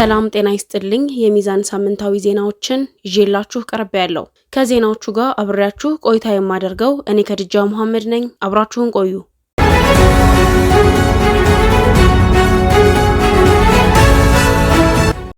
ሰላም ጤና ይስጥልኝ። የሚዛን ሳምንታዊ ዜናዎችን ይዤላችሁ ቀርቤያለሁ። ከዜናዎቹ ጋር አብሬያችሁ ቆይታ የማደርገው እኔ ከድጃ መሐመድ ነኝ። አብራችሁን ቆዩ።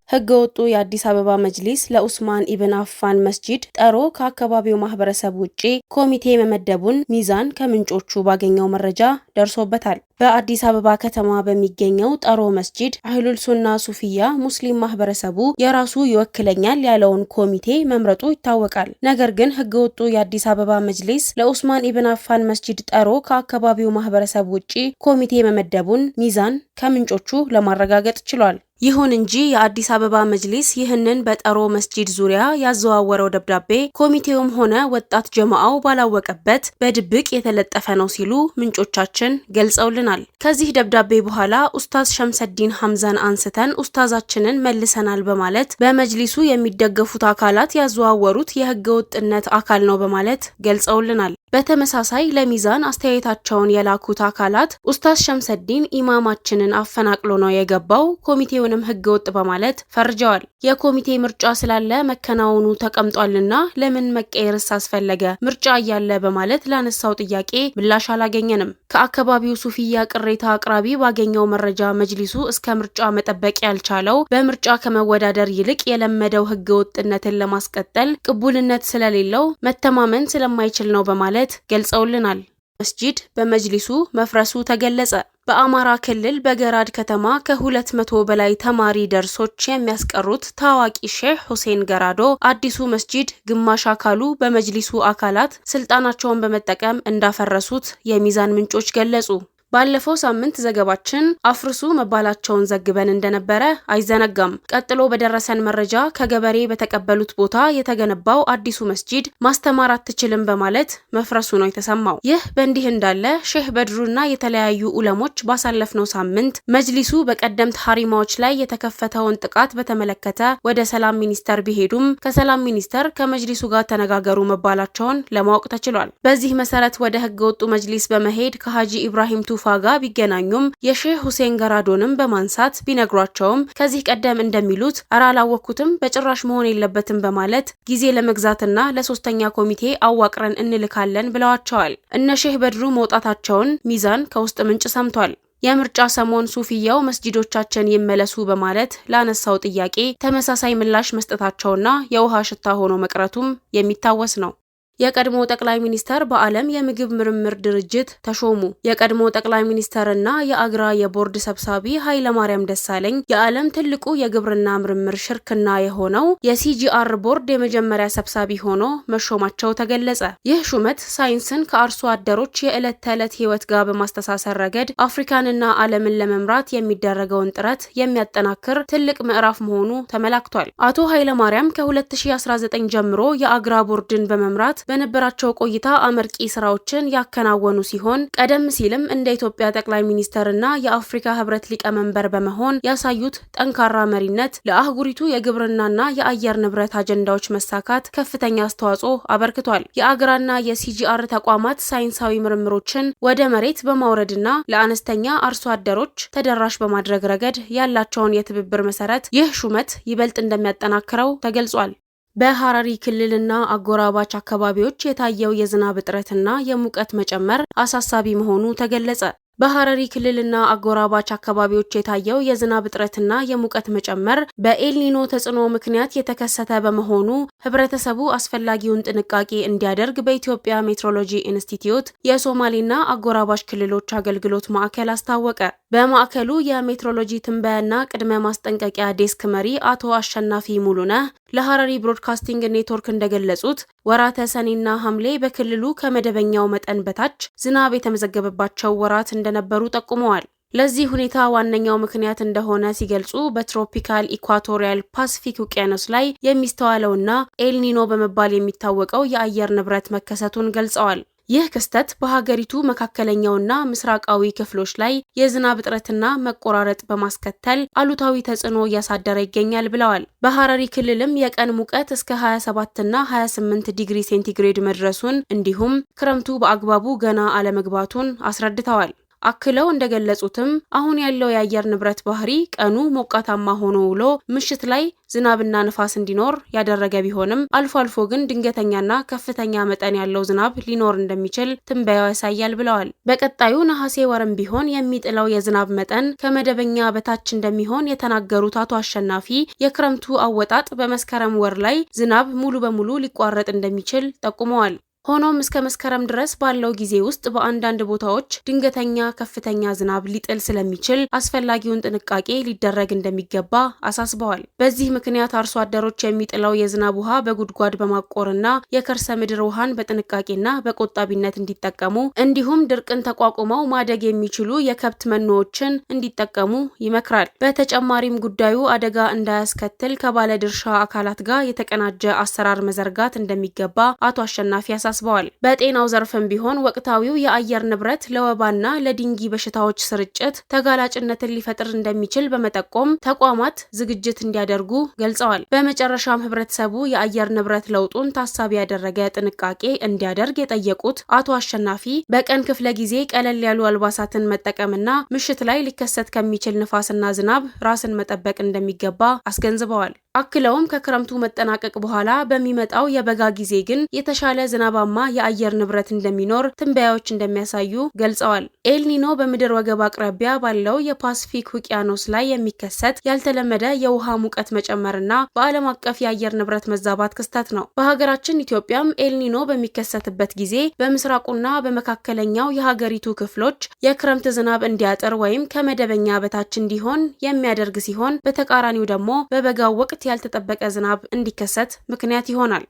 ህገወጡ የአዲስ አበባ መጅሊስ ለኡስማን ኢብን አፋን መስጂድ ጠሮ ከአካባቢው ማህበረሰብ ውጪ ኮሚቴ መመደቡን ሚዛን ከምንጮቹ ባገኘው መረጃ ደርሶበታል። በአዲስ አበባ ከተማ በሚገኘው ጠሮ መስጂድ አህሉል ሱና ሱፊያ ሙስሊም ማህበረሰቡ የራሱ ይወክለኛል ያለውን ኮሚቴ መምረጡ ይታወቃል። ነገር ግን ህገወጡ የአዲስ አበባ መጅሊስ ለኡስማን ኢብን አፋን መስጂድ ጠሮ ከአካባቢው ማህበረሰብ ውጪ ኮሚቴ መመደቡን ሚዛን ከምንጮቹ ለማረጋገጥ ችሏል። ይሁን እንጂ የአዲስ አበባ መጅሊስ ይህንን በጠሮ መስጂድ ዙሪያ ያዘዋወረው ደብዳቤ ኮሚቴውም ሆነ ወጣት ጀማዓው ባላወቀበት በድብቅ የተለጠፈ ነው ሲሉ ምንጮቻችን ገልጸውልናል። ከዚህ ደብዳቤ በኋላ ኡስታዝ ሸምሰዲን ሐምዛን አንስተን ኡስታዛችንን መልሰናል በማለት በመጅሊሱ የሚደገፉት አካላት ያዘዋወሩት የህገ ወጥነት አካል ነው በማለት ገልጸውልናል። በተመሳሳይ ለሚዛን አስተያየታቸውን የላኩት አካላት ኡስታዝ ሸምሰዲን ኢማማችንን አፈናቅሎ ነው የገባው፣ ኮሚቴውንም ህገወጥ በማለት ፈርጀዋል። የኮሚቴ ምርጫ ስላለ መከናወኑ ተቀምጧልና ለምን መቀየርስ አስፈለገ? ምርጫ እያለ በማለት ላነሳው ጥያቄ ምላሽ አላገኘንም። ከአካባቢው ሱፊያ ቅሬታ አቅራቢ ባገኘው መረጃ መጅሊሱ እስከ ምርጫ መጠበቅ ያልቻለው በምርጫ ከመወዳደር ይልቅ የለመደው ህገወጥነትን ለማስቀጠል ቅቡልነት ስለሌለው መተማመን ስለማይችል ነው በማለት ገልጸውልናል። መስጂድ በመጅሊሱ መፍረሱ ተገለጸ። በአማራ ክልል በገራድ ከተማ ከ200 በላይ ተማሪ ደርሶች የሚያስቀሩት ታዋቂ ሼህ ሁሴን ገራዶ አዲሱ መስጂድ ግማሽ አካሉ በመጅሊሱ አካላት ስልጣናቸውን በመጠቀም እንዳፈረሱት የሚዛን ምንጮች ገለጹ። ባለፈው ሳምንት ዘገባችን አፍርሱ መባላቸውን ዘግበን እንደነበረ አይዘነጋም። ቀጥሎ በደረሰን መረጃ ከገበሬ በተቀበሉት ቦታ የተገነባው አዲሱ መስጂድ ማስተማር አትችልም በማለት መፍረሱ ነው የተሰማው። ይህ በእንዲህ እንዳለ ሼህ በድሩና የተለያዩ ዑለሞች ባሳለፍነው ሳምንት መጅሊሱ በቀደምት ሀሪማዎች ላይ የተከፈተውን ጥቃት በተመለከተ ወደ ሰላም ሚኒስቴር ቢሄዱም ከሰላም ሚኒስቴር ከመጅሊሱ ጋር ተነጋገሩ መባላቸውን ለማወቅ ተችሏል። በዚህ መሰረት ወደ ህገወጡ መጅሊስ በመሄድ ከሀጂ ኢብራሂም ፋጋ ቢገናኙም የሼህ ሁሴን ገራዶንም በማንሳት ቢነግሯቸውም ከዚህ ቀደም እንደሚሉት አላወኩትም በጭራሽ መሆን የለበትም በማለት ጊዜ ለመግዛትና ለሶስተኛ ኮሚቴ አዋቅረን እንልካለን ብለዋቸዋል። እነ ሼህ በድሩ መውጣታቸውን ሚዛን ከውስጥ ምንጭ ሰምቷል። የምርጫ ሰሞን ሱፊያው መስጂዶቻችን ይመለሱ በማለት ላነሳው ጥያቄ ተመሳሳይ ምላሽ መስጠታቸውና የውሃ ሽታ ሆኖ መቅረቱም የሚታወስ ነው። የቀድሞ ጠቅላይ ሚኒስተር በዓለም የምግብ ምርምር ድርጅት ተሾሙ። የቀድሞ ጠቅላይ ሚኒስተርና የአግራ የቦርድ ሰብሳቢ ኃይለማርያም ደሳለኝ የዓለም ትልቁ የግብርና ምርምር ሽርክና የሆነው የሲጂአር ቦርድ የመጀመሪያ ሰብሳቢ ሆኖ መሾማቸው ተገለጸ። ይህ ሹመት ሳይንስን ከአርሶ አደሮች የዕለት ተዕለት ህይወት ጋር በማስተሳሰር ረገድ አፍሪካንና ዓለምን ለመምራት የሚደረገውን ጥረት የሚያጠናክር ትልቅ ምዕራፍ መሆኑ ተመላክቷል። አቶ ኃይለማርያም ከ2019 ጀምሮ የአግራ ቦርድን በመምራት በነበራቸው ቆይታ አመርቂ ስራዎችን ያከናወኑ ሲሆን ቀደም ሲልም እንደ ኢትዮጵያ ጠቅላይ ሚኒስተርና የአፍሪካ ህብረት ሊቀመንበር በመሆን ያሳዩት ጠንካራ መሪነት ለአህጉሪቱ የግብርናና የአየር ንብረት አጀንዳዎች መሳካት ከፍተኛ አስተዋጽኦ አበርክቷል። የአግራና የሲጂአር ተቋማት ሳይንሳዊ ምርምሮችን ወደ መሬት በማውረድና ለአነስተኛ አርሶ አደሮች ተደራሽ በማድረግ ረገድ ያላቸውን የትብብር መሰረት ይህ ሹመት ይበልጥ እንደሚያጠናክረው ተገልጿል። በሐረሪ ክልልና አጎራባች አካባቢዎች የታየው የዝናብ እጥረትና የሙቀት መጨመር አሳሳቢ መሆኑ ተገለጸ። በሐረሪ ክልልና አጎራባች አካባቢዎች የታየው የዝናብ እጥረትና የሙቀት መጨመር በኤልኒኖ ተጽዕኖ ምክንያት የተከሰተ በመሆኑ ህብረተሰቡ አስፈላጊውን ጥንቃቄ እንዲያደርግ በኢትዮጵያ ሜትሮሎጂ ኢንስቲትዩት የሶማሌና አጎራባች ክልሎች አገልግሎት ማዕከል አስታወቀ። በማዕከሉ የሜትሮሎጂ ትንበያና ቅድመ ማስጠንቀቂያ ዴስክ መሪ አቶ አሸናፊ ሙሉነህ ለሐረሪ ብሮድካስቲንግ ኔትወርክ እንደገለጹት ወራተ ሰኔና ሐምሌ በክልሉ ከመደበኛው መጠን በታች ዝናብ የተመዘገበባቸው ወራት እንደነበሩ ጠቁመዋል። ለዚህ ሁኔታ ዋነኛው ምክንያት እንደሆነ ሲገልጹ በትሮፒካል ኢኳቶሪያል ፓሲፊክ ውቅያኖስ ላይ የሚስተዋለውና ኤልኒኖ በመባል የሚታወቀው የአየር ንብረት መከሰቱን ገልጸዋል። ይህ ክስተት በሀገሪቱ መካከለኛውና ምስራቃዊ ክፍሎች ላይ የዝናብ እጥረትና መቆራረጥ በማስከተል አሉታዊ ተጽዕኖ እያሳደረ ይገኛል ብለዋል። በሐረሪ ክልልም የቀን ሙቀት እስከ 27 እና 28 ዲግሪ ሴንቲግሬድ መድረሱን እንዲሁም ክረምቱ በአግባቡ ገና አለመግባቱን አስረድተዋል። አክለው እንደገለጹትም አሁን ያለው የአየር ንብረት ባህሪ ቀኑ ሞቃታማ ሆኖ ውሎ ምሽት ላይ ዝናብና ንፋስ እንዲኖር ያደረገ ቢሆንም አልፎ አልፎ ግን ድንገተኛና ከፍተኛ መጠን ያለው ዝናብ ሊኖር እንደሚችል ትንበያው ያሳያል ብለዋል። በቀጣዩ ነሐሴ ወርም ቢሆን የሚጥለው የዝናብ መጠን ከመደበኛ በታች እንደሚሆን የተናገሩት አቶ አሸናፊ የክረምቱ አወጣጥ በመስከረም ወር ላይ ዝናብ ሙሉ በሙሉ ሊቋረጥ እንደሚችል ጠቁመዋል። ሆኖም እስከ መስከረም ድረስ ባለው ጊዜ ውስጥ በአንዳንድ ቦታዎች ድንገተኛ ከፍተኛ ዝናብ ሊጥል ስለሚችል አስፈላጊውን ጥንቃቄ ሊደረግ እንደሚገባ አሳስበዋል። በዚህ ምክንያት አርሶ አደሮች የሚጥለው የዝናብ ውሃ በጉድጓድ በማቆርና የከርሰ ምድር ውሃን በጥንቃቄና በቆጣቢነት እንዲጠቀሙ እንዲሁም ድርቅን ተቋቁመው ማደግ የሚችሉ የከብት መኖዎችን እንዲጠቀሙ ይመክራል። በተጨማሪም ጉዳዩ አደጋ እንዳያስከትል ከባለድርሻ አካላት ጋር የተቀናጀ አሰራር መዘርጋት እንደሚገባ አቶ አሸናፊ ያሳስበዋል። በጤናው ዘርፍም ቢሆን ወቅታዊው የአየር ንብረት ለወባና ለዲንጊ በሽታዎች ስርጭት ተጋላጭነትን ሊፈጥር እንደሚችል በመጠቆም ተቋማት ዝግጅት እንዲያደርጉ ገልጸዋል። በመጨረሻም ህብረተሰቡ የአየር ንብረት ለውጡን ታሳቢ ያደረገ ጥንቃቄ እንዲያደርግ የጠየቁት አቶ አሸናፊ በቀን ክፍለ ጊዜ ቀለል ያሉ አልባሳትን መጠቀምና ምሽት ላይ ሊከሰት ከሚችል ንፋስና ዝናብ ራስን መጠበቅ እንደሚገባ አስገንዝበዋል። አክለውም ከክረምቱ መጠናቀቅ በኋላ በሚመጣው የበጋ ጊዜ ግን የተሻለ ዝናባማ የአየር ንብረት እንደሚኖር ትንበያዎች እንደሚያሳዩ ገልጸዋል። ኤልኒኖ በምድር ወገብ አቅራቢያ ባለው የፓሲፊክ ውቅያኖስ ላይ የሚከሰት ያልተለመደ የውሃ ሙቀት መጨመርና በዓለም አቀፍ የአየር ንብረት መዛባት ክስተት ነው። በሀገራችን ኢትዮጵያም ኤልኒኖ በሚከሰትበት ጊዜ በምስራቁና በመካከለኛው የሀገሪቱ ክፍሎች የክረምት ዝናብ እንዲያጥር ወይም ከመደበኛ በታች እንዲሆን የሚያደርግ ሲሆን፣ በተቃራኒው ደግሞ በበጋው ወቅት ያልተጠበቀ ዝናብ እንዲከሰት ምክንያት ይሆናል።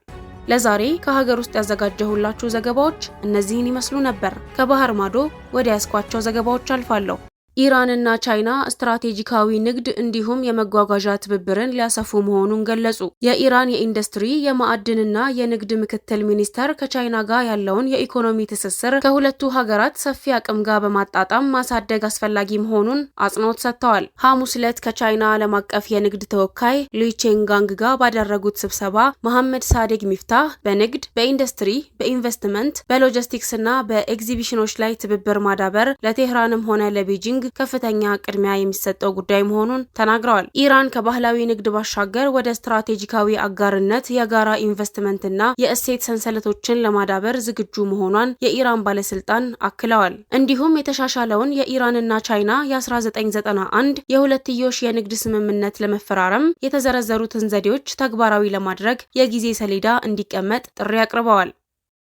ለዛሬ ከሀገር ውስጥ ያዘጋጀሁላችሁ ዘገባዎች እነዚህን ይመስሉ ነበር። ከባህር ማዶ ወደ ያስኳቸው ዘገባዎች አልፋለሁ። ኢራንና ቻይና ስትራቴጂካዊ ንግድ እንዲሁም የመጓጓዣ ትብብርን ሊያሰፉ መሆኑን ገለጹ። የኢራን የኢንዱስትሪ የማዕድንና የንግድ ምክትል ሚኒስተር ከቻይና ጋር ያለውን የኢኮኖሚ ትስስር ከሁለቱ ሀገራት ሰፊ አቅም ጋር በማጣጣም ማሳደግ አስፈላጊ መሆኑን አጽንኦት ሰጥተዋል። ሐሙስ ዕለት ከቻይና ዓለም አቀፍ የንግድ ተወካይ ሉይቼንጋንግ ጋር ባደረጉት ስብሰባ መሐመድ ሳዴግ ሚፍታህ በንግድ፣ በኢንዱስትሪ፣ በኢንቨስትመንት፣ በሎጂስቲክስና በኤግዚቢሽኖች ላይ ትብብር ማዳበር ለቴህራንም ሆነ ለቤጂንግ ከፍተኛ ቅድሚያ የሚሰጠው ጉዳይ መሆኑን ተናግረዋል። ኢራን ከባህላዊ ንግድ ባሻገር ወደ ስትራቴጂካዊ አጋርነት፣ የጋራ ኢንቨስትመንትና የእሴት ሰንሰለቶችን ለማዳበር ዝግጁ መሆኗን የኢራን ባለስልጣን አክለዋል። እንዲሁም የተሻሻለውን የኢራንና ቻይና የ1991 የሁለትዮሽ የንግድ ስምምነት ለመፈራረም የተዘረዘሩትን ዘዴዎች ተግባራዊ ለማድረግ የጊዜ ሰሌዳ እንዲቀመጥ ጥሪ አቅርበዋል።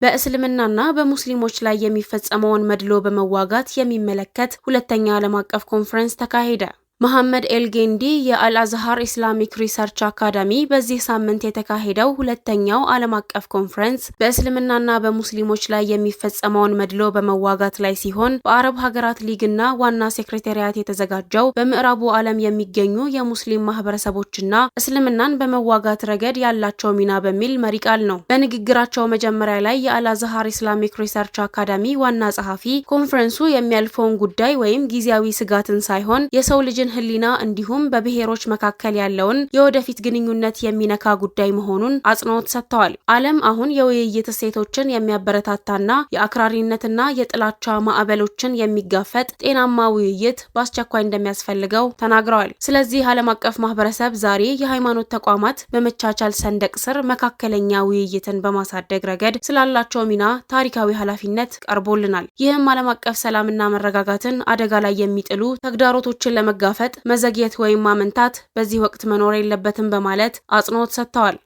በእስልምናና በሙስሊሞች ላይ የሚፈጸመውን መድሎ በመዋጋት የሚመለከት ሁለተኛ ዓለም አቀፍ ኮንፈረንስ ተካሄደ። መሐመድ ኤልጌንዲ የአልአዝሃር ኢስላሚክ ሪሰርች አካዳሚ በዚህ ሳምንት የተካሄደው ሁለተኛው ዓለም አቀፍ ኮንፈረንስ በእስልምናና በሙስሊሞች ላይ የሚፈጸመውን መድሎ በመዋጋት ላይ ሲሆን በአረብ ሀገራት ሊግና ዋና ሴክሬታሪያት የተዘጋጀው በምዕራቡ ዓለም የሚገኙ የሙስሊም ማህበረሰቦችና እስልምናን በመዋጋት ረገድ ያላቸው ሚና በሚል መሪ ቃል ነው። በንግግራቸው መጀመሪያ ላይ የአልአዝሃር ኢስላሚክ ሪሰርች አካዳሚ ዋና ጸሐፊ ኮንፈረንሱ የሚያልፈውን ጉዳይ ወይም ጊዜያዊ ስጋትን ሳይሆን የሰው ልጅ ህሊና እንዲሁም በብሔሮች መካከል ያለውን የወደፊት ግንኙነት የሚነካ ጉዳይ መሆኑን አጽንኦት ሰጥተዋል። ዓለም አሁን የውይይት እሴቶችን የሚያበረታታና የአክራሪነትና የጥላቻ ማዕበሎችን የሚጋፈጥ ጤናማ ውይይት በአስቸኳይ እንደሚያስፈልገው ተናግረዋል። ስለዚህ ዓለም አቀፍ ማህበረሰብ ዛሬ የሃይማኖት ተቋማት በመቻቻል ሰንደቅ ስር መካከለኛ ውይይትን በማሳደግ ረገድ ስላላቸው ሚና ታሪካዊ ኃላፊነት ቀርቦልናል። ይህም ዓለም አቀፍ ሰላምና መረጋጋትን አደጋ ላይ የሚጥሉ ተግዳሮቶችን ለመጋፈጥ መዘግየት ወይም ማመንታት በዚህ ወቅት መኖር የለበትም በማለት አጽንኦት ሰጥተዋል።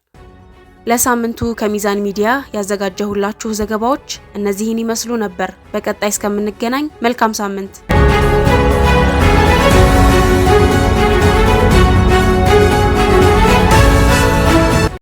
ለሳምንቱ ከሚዛን ሚዲያ ያዘጋጀሁላችሁ ዘገባዎች እነዚህን ይመስሉ ነበር። በቀጣይ እስከምንገናኝ መልካም ሳምንት።